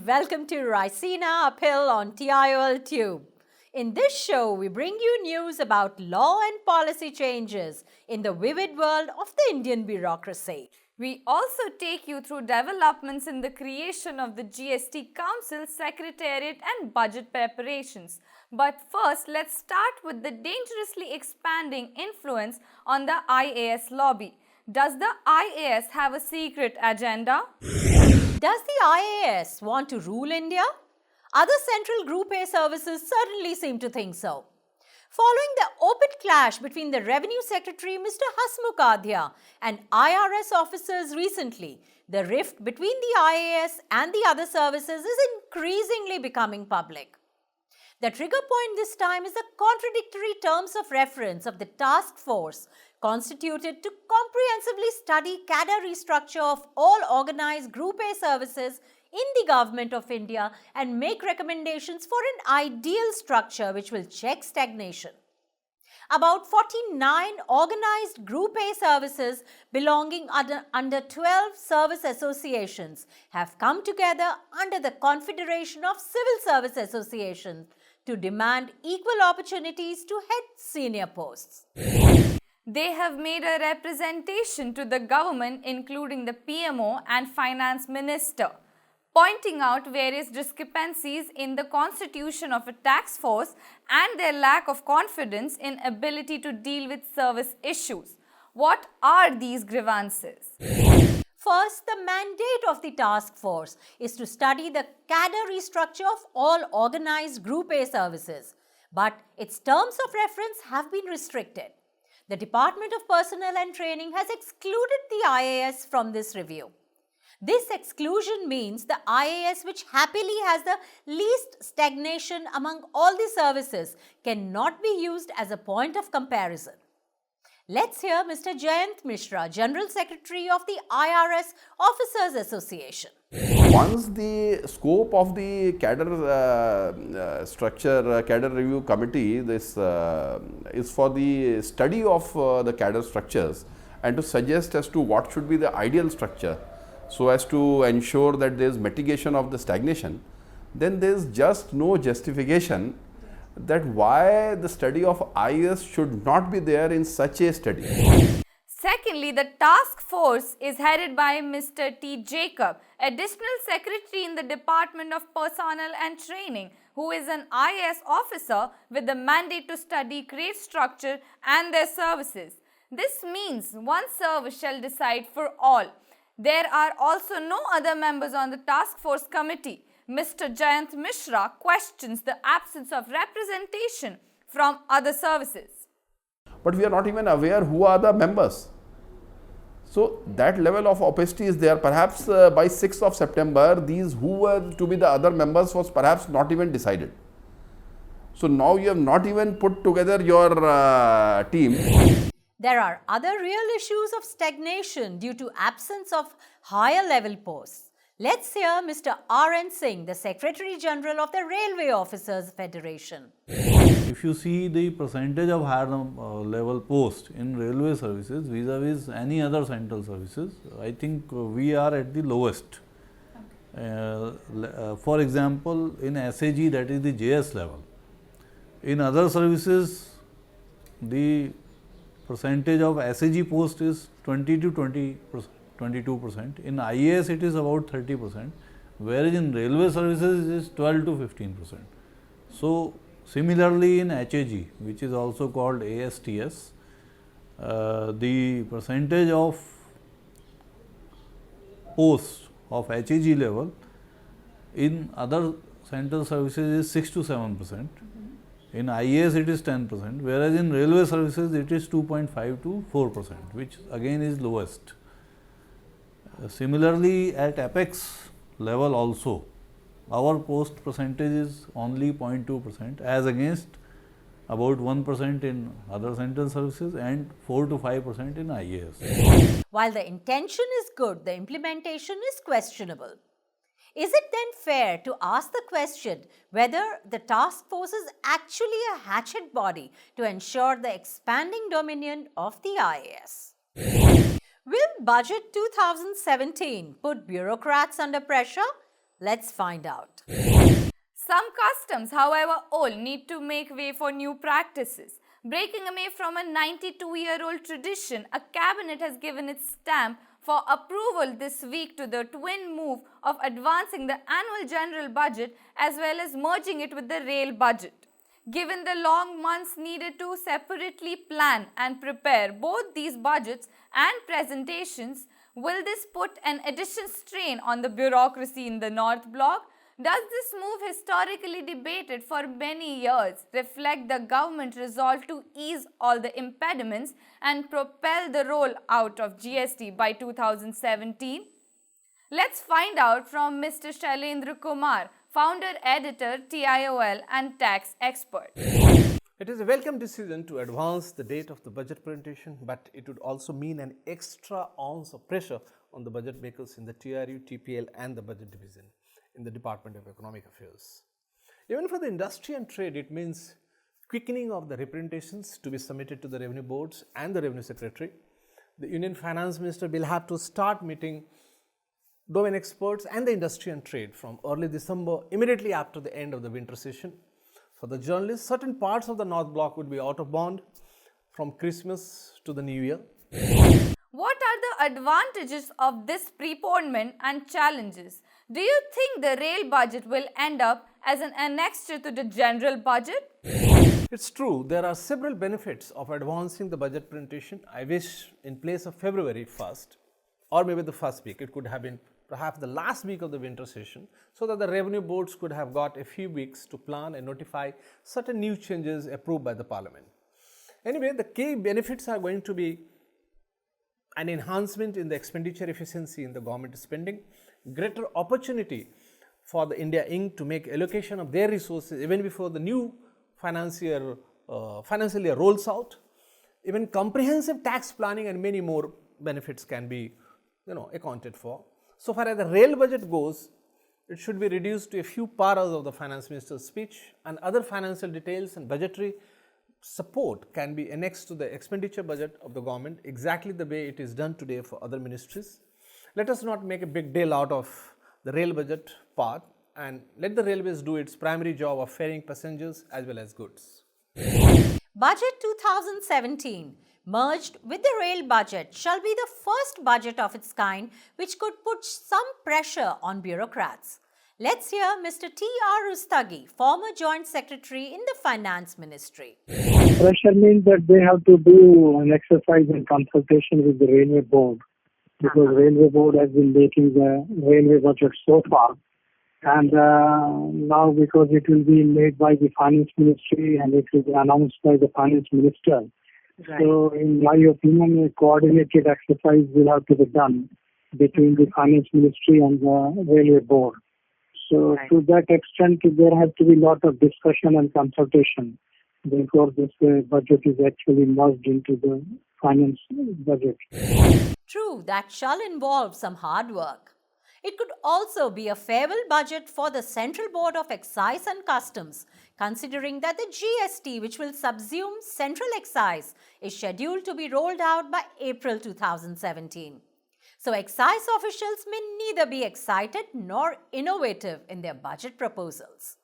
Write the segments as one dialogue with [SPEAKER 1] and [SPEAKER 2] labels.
[SPEAKER 1] and welcome to Raisina Up on TIOL Tube. In this show, we bring you news about law and policy changes in the vivid world of the Indian bureaucracy.
[SPEAKER 2] We also take you through developments in the creation of the GST Council Secretariat and budget preparations. But first, let's start with the dangerously expanding influence on the IAS lobby. Does the IAS have a secret agenda?
[SPEAKER 1] Does the IAS want to rule India? Other central Group A services certainly seem to think so. Following the open clash between the Revenue Secretary Mr. Hasmukh Adhya and IRS officers recently, the rift between the IAS and the other services is increasingly becoming public. The trigger point this time is the contradictory terms of reference of the task force constituted to comprehensively study cadre restructure of all organized Group A services in the Government of India and make recommendations for an ideal structure which will check stagnation. About 49 organized Group A services belonging under 12 service associations have come together under the Confederation of Civil Service Associations to demand equal opportunities to head senior posts.
[SPEAKER 2] They have made a representation to the government, including the PMO and Finance Minister, pointing out various discrepancies in the constitution of a task force and their lack of confidence in ability to deal with service issues. What are these grievances?
[SPEAKER 1] First, the mandate of the task force is to study the cadre restructure of all organized Group A services, but its terms of reference have been restricted. The Department of Personnel and Training has excluded the IAS from this review. This exclusion means the IAS, which happily has the least stagnation among all the services, cannot be used as a point of comparison. Let's hear Mr. Jayant Mishra, General Secretary of the IRS Officers Association.
[SPEAKER 3] Once the scope of the cadre review committee, this is for the study of the cadre structures and to suggest as to what should be the ideal structure so as to ensure that there is mitigation of the stagnation, then there is just no justification that why the study of IAS should not be there in such a study.
[SPEAKER 2] Secondly, the task force is headed by Mr. T. Jacob, Additional Secretary in the Department of Personnel and Training, who is an IAS officer with the mandate to study grade structure and their services. This means one service shall decide for all. There are also no other members on the task force committee. Mr. Jayant Mishra questions the absence of representation from other services.
[SPEAKER 3] But we are not even aware who are the members. So that level of opacity is there. Perhaps by 6th of September, these who were to be the other members was perhaps not even decided. So now you have not even put together your team.
[SPEAKER 1] There are other real issues of stagnation due to absence of higher level posts. Let's hear Mr. R.N. Singh, the Secretary General of the Railway Officers Federation.
[SPEAKER 4] If you see the percentage of higher level post in railway services vis-a-vis any other central services, I think we are at the lowest. For example, in SAG, that is the JS level. In other services, the percentage of SAG post is 20 to 22%. In IAS, it is about 30%, whereas in railway services, it is 12 to 15%. So, similarly in HAG, which is also called ASTS, the percentage of posts of HAG level in other central services is 6 to 7%. In IAS, it is 10%, whereas in railway services, it is 2.5 to 4%, which again is lowest. Similarly, at Apex level also, our post percentage is only 0.2% as against about 1% in other central services and 4 to 5% in IAS.
[SPEAKER 1] While the intention is good, the implementation is questionable. Is it then fair to ask the question whether the task force is actually a hatchet body to ensure the expanding dominion of the IAS? Will Budget 2017 put bureaucrats under pressure? Let's find out.
[SPEAKER 2] Some customs, however old, need to make way for new practices. Breaking away from a 92-year-old tradition, a cabinet has given its stamp for approval this week to the twin move of advancing the annual general budget as well as merging it with the rail budget. Given the long months needed to separately plan and prepare both these budgets and presentations, will this put an additional strain on the bureaucracy in the North Bloc? Does this move, historically debated for many years, reflect the government resolve to ease all the impediments and propel the rollout of GST by 2017? Let's find out from Mr. Shailendra Kumar, founder editor, TIOL and tax expert.
[SPEAKER 5] It is a welcome decision to advance the date of the budget presentation, but it would also mean an extra ounce of pressure on the budget makers in the TRU, TPL and the budget division in the Department of Economic Affairs. Even for the industry and trade, it means quickening of the representations to be submitted to the revenue boards and the revenue secretary. The Union Finance Minister will have to start meeting domain experts and the industry and trade from early December, immediately after the end of the winter session. For the journalists, certain parts of the North Bloc would be out of bond from Christmas to the New Year.
[SPEAKER 2] What are the advantages of this preponement and challenges? Do you think the rail budget will end up as an annexure to the general budget?
[SPEAKER 5] It's true, there are several benefits of advancing the budget presentation. I wish in place of February 1st or maybe the first week, it could have been perhaps the last week of the winter session, so that the revenue boards could have got a few weeks to plan and notify certain new changes approved by the parliament. Anyway, the key benefits are going to be an enhancement in the expenditure efficiency in the government spending, greater opportunity for the India Inc. to make allocation of their resources even before the new financial year rolls out, even comprehensive tax planning and many more benefits can be accounted for. So far as the rail budget goes, it should be reduced to a few paras of the finance minister's speech, and other financial details and budgetary support can be annexed to the expenditure budget of the government exactly the way it is done today for other ministries. Let us not make a big deal out of the rail budget part and let the railways do its primary job of ferrying passengers as well as goods.
[SPEAKER 1] Budget 2017, merged with the rail budget, shall be the first budget of its kind which could put some pressure on bureaucrats. Let's hear Mr. T.R. Rustagi, former Joint Secretary in the Finance Ministry.
[SPEAKER 6] Pressure means that they have to do an exercise in consultation with the Railway Board, because Railway Board has been making the railway budget so far. And now because it will be made by the Finance Ministry and it will be announced by the Finance Minister. Right. So in my opinion, a coordinated exercise will have to be done between the Finance Ministry and the Railway Board. So to that extent, there has to be a lot of discussion and consultation before this budget is actually merged into the finance budget.
[SPEAKER 1] True, that shall involve some hard work. It could also be a farewell budget for the Central Board of Excise and Customs, considering that the GST, which will subsume Central Excise, is scheduled to be rolled out by April 2017. So excise officials may neither be excited nor innovative in their budget proposals.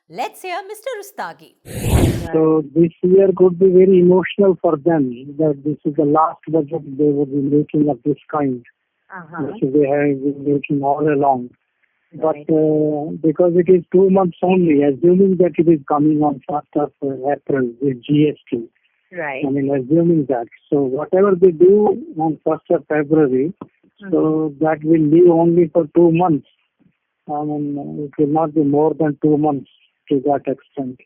[SPEAKER 1] Let's hear Mr. Rustagi.
[SPEAKER 6] So this year could be very emotional for them, that this is the last budget they would be making of this kind, which they have been making all along. But because it is 2 months only, assuming that it is coming on 1st of April with GST, right? I mean, assuming that. So whatever they do on 1st of February, so that will be only for 2 months. I mean, it will not be more than 2 months to that extent.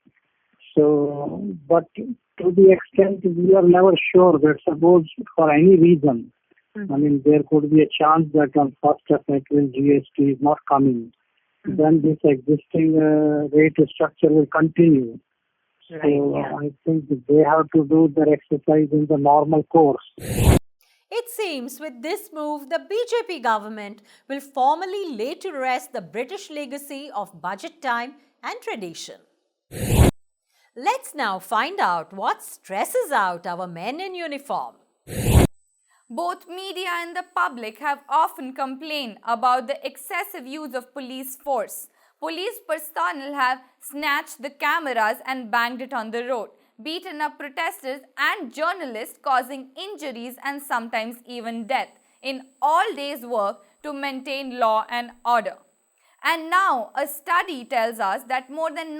[SPEAKER 6] So, but to the extent we are never sure that suppose for any reason, I mean, there could be a chance that on 1st of April GST is not coming. Then this existing rate structure will continue. So I think they have to do their exercise in the normal course.
[SPEAKER 1] It seems with this move, the BJP government will formally lay to rest the British legacy of budget time and tradition. Let's now find out what stresses out our men in uniform.
[SPEAKER 2] Both media and the public have often complained about the excessive use of police force. Police personnel have snatched the cameras and banged it on the road, beaten up protesters and journalists, causing injuries and sometimes even death in all days' work to maintain law and order. And now a study tells us that more than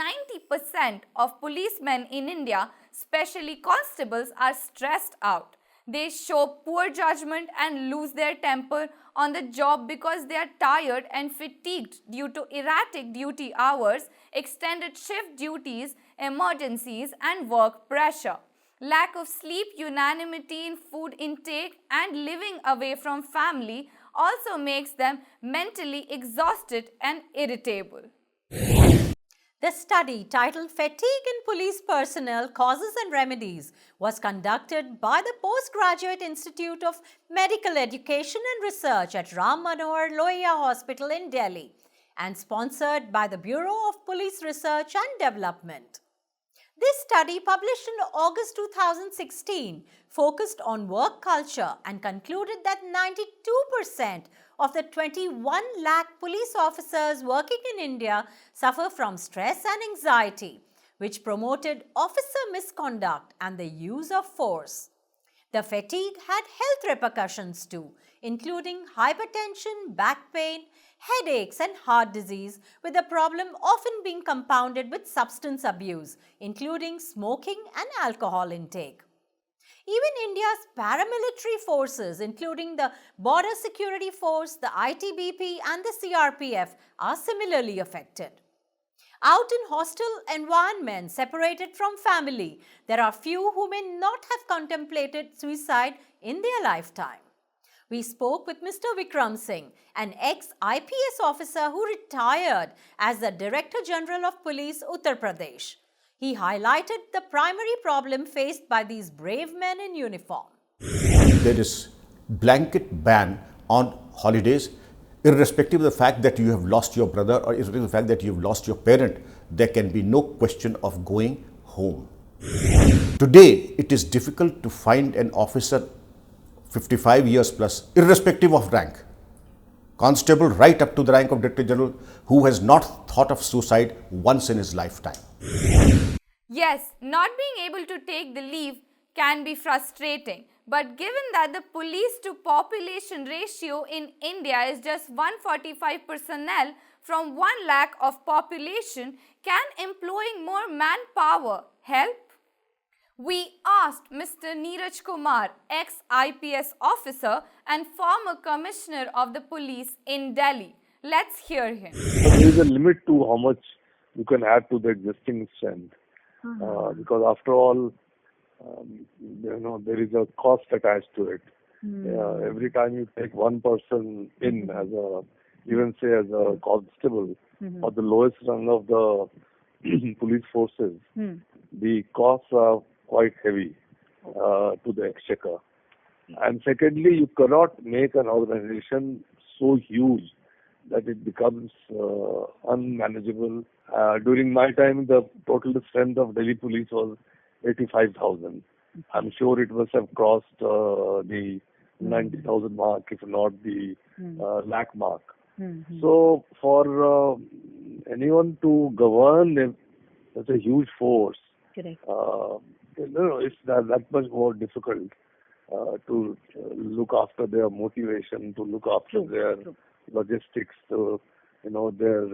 [SPEAKER 2] 90% of policemen in India, especially constables, are stressed out. They show poor judgment and lose their temper on the job because they are tired and fatigued due to erratic duty hours, extended shift duties, emergencies, and work pressure. Lack of sleep, unanimity in food intake, and living away from family also makes them mentally exhausted and irritable.
[SPEAKER 1] The study, titled Fatigue in Police Personnel Causes and Remedies, was conducted by the Postgraduate Institute of Medical Education and Research at Ram Manohar Lohia Hospital in Delhi and sponsored by the Bureau of Police Research and Development. This study, published in August 2016, focused on work culture and concluded that 92% of the 21 lakh police officers working in India suffer from stress and anxiety, which promoted officer misconduct and the use of force. The fatigue had health repercussions too, including hypertension, back pain, headaches and heart disease, with the problem often being compounded with substance abuse, including smoking and alcohol intake. Even India's paramilitary forces, including the Border Security Force, the ITBP and the CRPF, are similarly affected. Out in hostile environments, separated from family, there are few who may not have contemplated suicide in their lifetime. We spoke with Mr. Vikram Singh, an ex-IPS officer who retired as the Director General of Police, Uttar Pradesh. He highlighted the primary problem faced by these brave men in uniform.
[SPEAKER 7] There is blanket ban on holidays, irrespective of the fact that you have lost your brother or irrespective of the fact that you have lost your parent. There can be no question of going home. Today, it is difficult to find an officer 55 years plus, irrespective of rank, constable right up to the rank of Director General, who has not thought of suicide once in his lifetime.
[SPEAKER 2] Yes, not being able to take the leave can be frustrating. But given that the police to population ratio in India is just 145 personnel from 1 lakh of population, can employing more manpower help? We asked Mr. Neeraj Kumar, ex-IPS officer and former commissioner of the police in Delhi. Let's hear him.
[SPEAKER 8] There is a limit to how much you can add to the existing strength. Because after all, there is a cost attached to it. Every time you take one person in as even say as a constable or the lowest rung of the police forces, the costs are quite heavy to the exchequer. And secondly, you cannot make an organization so huge that it becomes unmanageable. During my time, the total strength of Delhi police was 85,000. I'm sure it must have crossed the 90,000 mark, if not the lakh mark. So for anyone to govern such a huge force, it's that much more difficult to look after their motivation, to look after their logistics, to their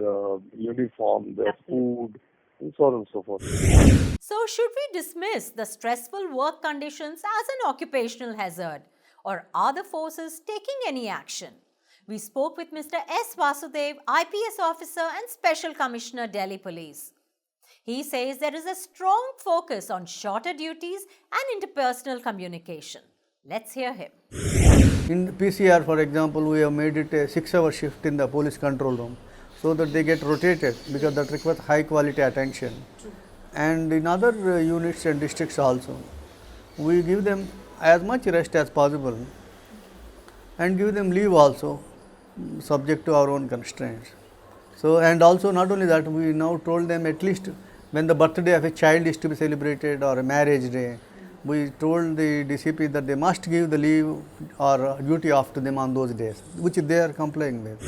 [SPEAKER 8] uniform, their food, and so on and so forth.
[SPEAKER 1] So, should we dismiss the stressful work conditions as an occupational hazard, or are the forces taking any action? We spoke with Mr. S.VASUDEV, IPS officer and Special Commissioner, Delhi Police. He says there is a strong focus on shorter duties and interpersonal communication. Let's hear him.
[SPEAKER 9] In PCR, for example, we have made it a 6-hour shift in the police control room so that they get rotated, because that requires high quality attention. And in other units and districts also, we give them as much rest as possible and give them leave also, subject to our own constraints. So, and also not only that, we now told them at least when the birthday of a child is to be celebrated or a marriage day we told the DCP that they must give the leave or duty off to them on those days, which they are complying with.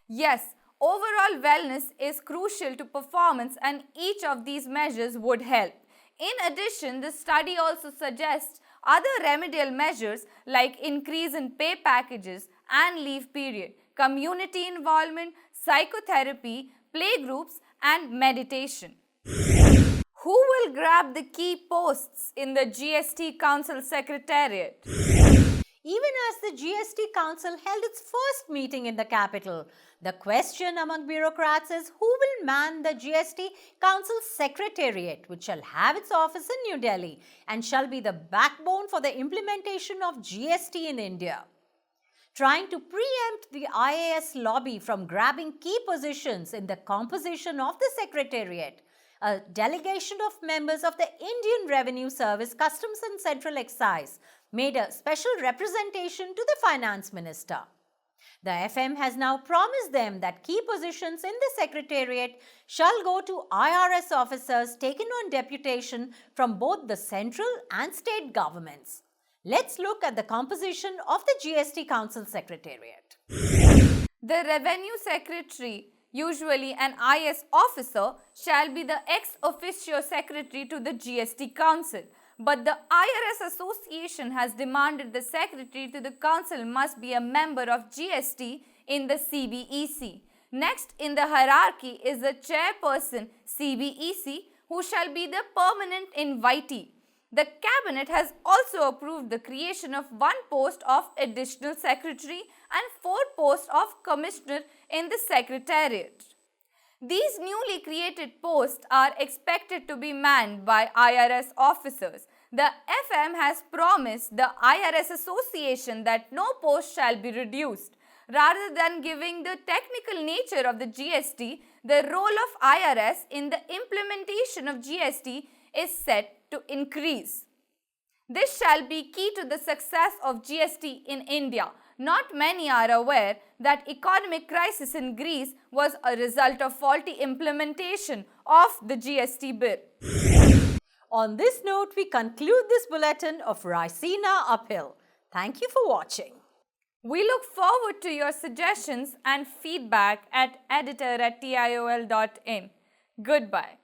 [SPEAKER 2] Yes, overall wellness is crucial to performance and each of these measures would help. In addition, the study also suggests other remedial measures like increase in pay packages and leave period, community involvement, psychotherapy, playgroups and meditation. Who will grab the key posts in the GST Council Secretariat?
[SPEAKER 1] Even as the GST Council held its first meeting in the capital, the question among bureaucrats is who will man the GST Council Secretariat, which shall have its office in New Delhi and shall be the backbone for the implementation of GST in India. Trying to preempt the IAS lobby from grabbing key positions in the composition of the Secretariat, a delegation of members of the Indian Revenue Service, Customs and Central Excise made a special representation to the Finance Minister. The FM has now promised them that key positions in the Secretariat shall go to IRS officers taken on deputation from both the central and state governments. Let's look at the composition of the GST Council Secretariat.
[SPEAKER 2] The Revenue Secretary, usually an IS officer, shall be the ex officio secretary to the GST Council. But the IRS Association has demanded the secretary to the council must be a member of GST in the CBEC. Next in the hierarchy is the chairperson CBEC, who shall be the permanent invitee. The cabinet has also approved the creation of 1 post of additional secretary and 4 posts of commissioner in the secretariat. These newly created posts are expected to be manned by IRS officers. The FM has promised the IRS Association that no post shall be reduced. Rather than giving the technical nature of the GST, the role of IRS in the implementation of GST is set to increase. This shall be key to the success of GST in India. Not many are aware that economic crisis in Greece was a result of faulty implementation of the GST bill.
[SPEAKER 1] On this note, we conclude this bulletin of Raisina Uphill. Thank you for watching.
[SPEAKER 2] We look forward to your suggestions and feedback at editor@tiol.in. Goodbye.